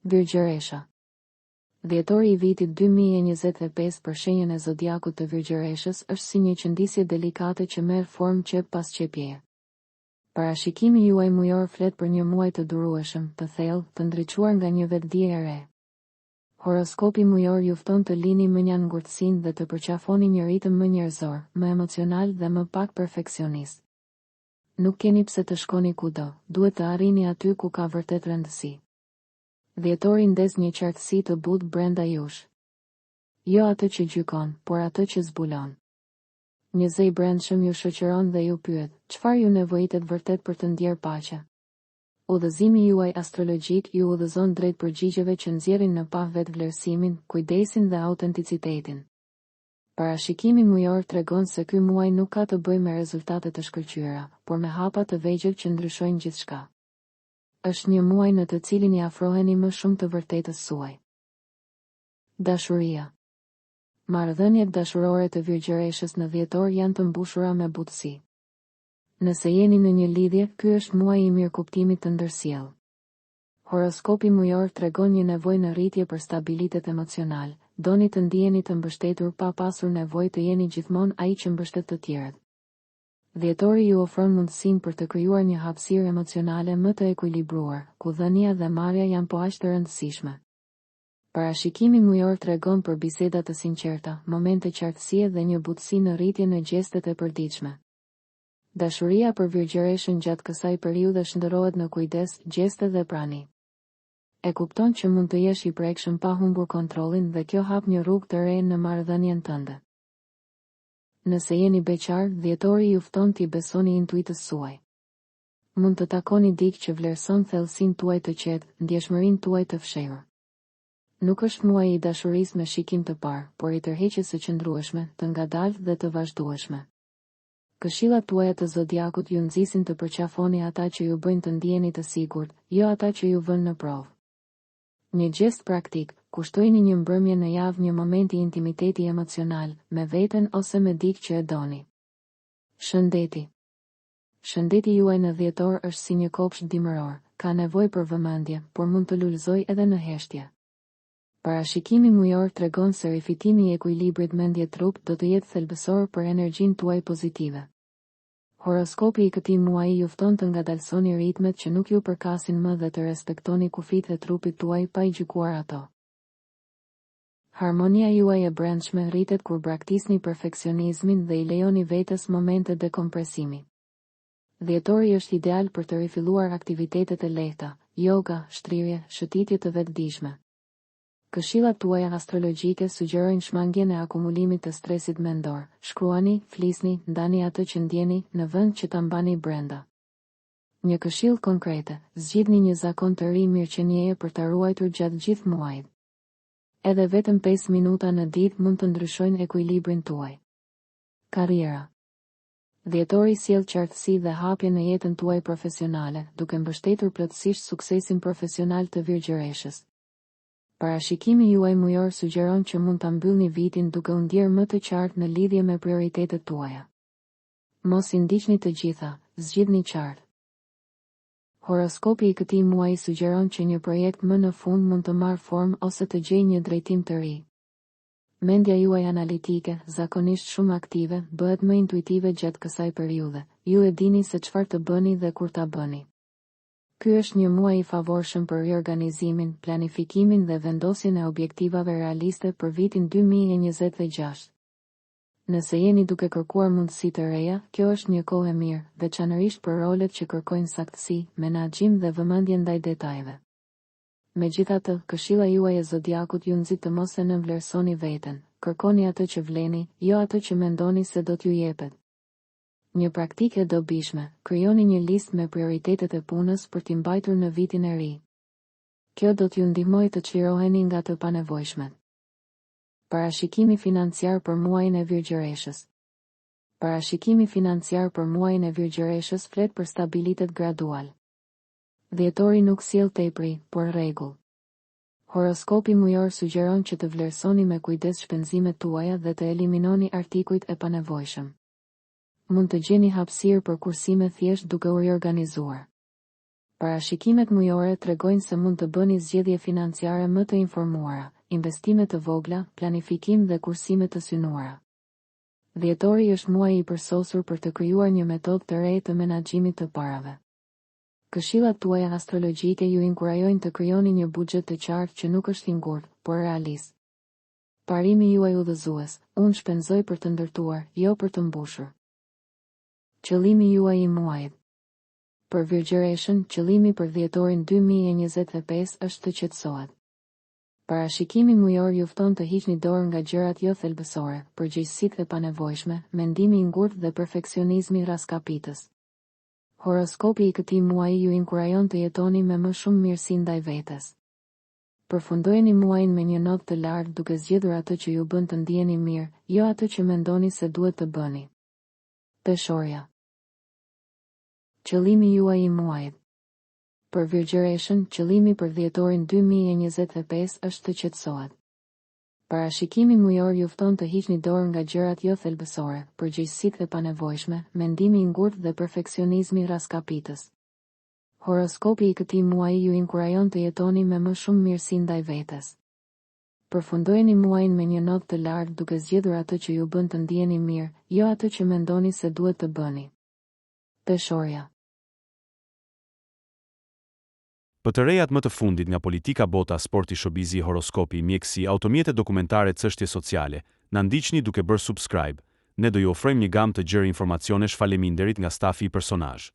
Virgjëresha. Dhjetori i vitit 2025 për shenjën e zodiakut të Virgjëreshës është si një qëndisje delikate që merr formë qep pas qepjeje. Parashikimi juaj mujor flet për një muaj të durueshëm, të thellë, të ndriçuar nga një vetdije e re. Horoskopi mujor ju fton të lini më një ngurtësinë dhe të përqafoni një ritëm më njerëzor, më emocional dhe më pak perfeksionist. Nuk keni pse të shkoni kudo, duhet të arrini aty ku ka vërtet rëndësi. Dhjetori ndes një qartësi të butë brenda jush. Jo atë që gjykon, por atë që zbulon. Një zë i brendshëm ju shoqëron dhe ju pyet, çfarë ju nevojitet vërtet për të ndjerë paqe? Udhëzimi juaj astrologjik ju udhëzon drejt përgjigjeve që nxjerrin në pa vetvlerësimin, kujdesin dhe autenticitetin. Parashikimi mujor tregon se ky muaj nuk ka të bëjë me rezultate të shkëlqyera, por me hapa të vegjël që ndryshojnë gjithçka. Është një muaj në të cilin i afroheni më shumë të vërtetës suaj. Dashuria. Marrëdhëniet dashurore të Virgjëreshës në dhjetor janë të mbushura me butësi. Nëse jeni në një lidhje, ky është muaji i mirëkuptimit të ndërsjellë. Horoskopi mujor tregon një nevojë në rritje për stabilitet emocional, doni të ndiheni të mbështetur pa pasur nevojë të jeni gjithmonë ai që mbështet të tjerët. Dhjetori ju ofron mundësinë për të krijuar një hapësirë emocionale më të ekuilibruar, ku dhënia dhe marrja janë po aq të rëndësishme. Parashikimi mujor tregon për biseda të sinqerta, momente qartësie dhe një butësi në rritje në gjestet e përditshme. Dashuria për Virgjëreshën gjatë kësaj periudhe shndërrohet në kujdes, gjeste dhe prani. E kupton që mund të jesh i prekshëm pa humbur kontrollin dhe kjo hap një rrugë të re në marrëdhënien tënde. Nëse jeni beqar, dhjetori ju fton t'i besoni intuitës suaj. Mund të takoni dikë që vlerëson thellësinë tuaj të qetë, ndjeshmërinë tuaj të fshehur. Nuk është muaji i dashurisë me shikim të parë, por i tërheqjes së qëndrueshme, të ngadaltë dhe të vazhdueshme. Këshillat tuaja të zodiakut ju nxisin të përqafoni ata që ju bëjnë të ndiheni të sigurt, jo ata që ju vënë në provë. Një gjest praktik, kushtojini një mbrëmje në javë një momenti intimiteti emocional, me veten ose me dikë që e doni. Shëndeti. Shëndeti juaj në dhjetor është si një kopsht dimëror, ka nevojë për vëmendje, por mund të lulëzojë edhe në heshtje. Parashikimi mujor tregon se rifitimi i ekuilibrit mendje-trup do të jetë thelbësor për energjinë tuaj pozitive. Horoskopi i këtij muaji ju fton të ngadalsoni ritmet që nuk ju përkasin më dhe të respektoni kufitë e trupit tuaj pa i gjykuar ato. Harmonia juaj e brendshme rritet kur braktisni perfeksionizmin dhe i lejoni vetes momente dekompresimi. Dhjetori është ideal për të rifilluar aktivitetet e lehta, yoga, shtrirje, shëtitje të vetëdijshme. Këshillat tuaja astrologjike sugjerojnë shmangjen e akumulimit të stresit mendor. Shkruani, flisni, ndani atë që ndjeni, në vend që ta mbani brenda. Një këshill konkrete, zgjidhni një zakon të ri mirëqenieje për ta ruajtur gjatë gjithë muajit. Edhe vetëm 5 minuta në ditë mund të ndryshojnë ekuilibrin tuaj. Karriera. Dhjetori sjell qartësi dhe hapje në jetën tuaj profesionale, duke mbështetur plotësisht suksesin profesional të Virgjëreshës. Parashikimi juaj mujor sugjeron që mund ta mbyllni vitin duke u ndjerë më të qartë në lidhje me prioritetet tuaja. Mos i ndiqni të gjitha, zgjidhni qartë. Horoskopi i këtij muaji sugjeron që një projekt më në fund mund të marrë formë ose të gjejë një drejtim të ri. Mendja juaj analitike, zakonisht shumë aktive, bëhet më intuitive gjatë kësaj periudhe. Ju e dini se çfarë të bëni dhe kur ta bëni. Ky është një muaj i favorshëm për riorganizimin, planifikimin dhe vendosjen e objektivave realiste për vitin 2026. Nëse jeni duke kërkuar mundësi të reja, kjo është një kohë e mirë, veçanërisht për rolet që kërkojnë saktësi, menaxhim dhe vëmendje ndaj detajeve. Megjithatë, këshilla juaj e zodiakut ju nxit të mos e nënvlerësoni veten, kërkoni atë që vleni, jo atë që mendoni se do t'ju jepet. Një praktikë e dobishme, krijoni një listë me prioritetet e punës për t'i mbajtur në vitin e ri. Kjo do t'ju ndihmojë të çliroheni nga të panevojshmet. Parashikimi financiar për muajin e Virgjëreshës. Parashikimi financiar për muajin e Virgjëreshës flet për stabilitet gradual. Dhjetori nuk sjell tepri, por rregull. Horoskopi mujor sugjeron që të vlerësoni me kujdes shpenzimet tuaja dhe të eliminoni artikujt e panevojshëm. Mund të gjeni hapësirë për kursime thjesht duke u riorganizuar. Parashikimet mujore tregojnë se mund të bëni zgjedhje financiare më të informuara, investime të vogla, planifikim dhe kursime të synuara. Dhjetori është muaji i përsosur për të krijuar një metodë të re të menaxhimit të parave. Këshillat tuaja astrologjike ju inkurajojnë të krijoni një buxhet të qartë që nuk është i ngurtë, por realist. Parimi juaj udhëzues, unë shpenzoj për të ndërtuar, jo për të mbushur. Qëllimi juaj i muajit. Për Virgjëreshën, qëllimi për dhjetorin 2025 është të qetësohet. Parashikimi mujor ju fton të hiqni dorë nga gjërat jo thelbësore, përgjegjësitë e panevojshme, mendimi i ngurtë dhe perfeksionizmi raskapitës. Horoskopi i këtij muaji ju inkurajon të jetoni me më shumë mirësi ndaj vetes. Përfundojeni muajin me një notë të lartë duke zgjedhur atë që ju bën të ndiheni mirë, jo atë që mendoni se duhet të bëni. Peshorja. Qëllimi juaj i muajit. Për Virgjëreshën, qëllimi për dhjetorin 2025 është të qetësohet. Parashikimi mujor ju fton të hiqni dorë nga gjërat jo thelbësore, përgjegjësitë e panevojshme, mendimi i ngurtë dhe perfeksionizmi raskapitës. Horoskopi i këtij muaji ju inkurajon të jetoni me më shumë mirësi ndaj vetes. Përfundojeni muajin me një notë të lartë duke zgjedhur atë që ju bën të ndiheni mirë, jo atë që mendoni se duhet të bëni. Peshorja. Për të rejat më të fundit nga politika, bota, sporti, shobizi, horoskopi, mjekësi, automjete dokumentare, çështje sociale, na ndiqni duke bërë subscribe. Ne do ju ofrojmë një gamë të gjerë informacionesh. Faleminderit nga stafi i personazh.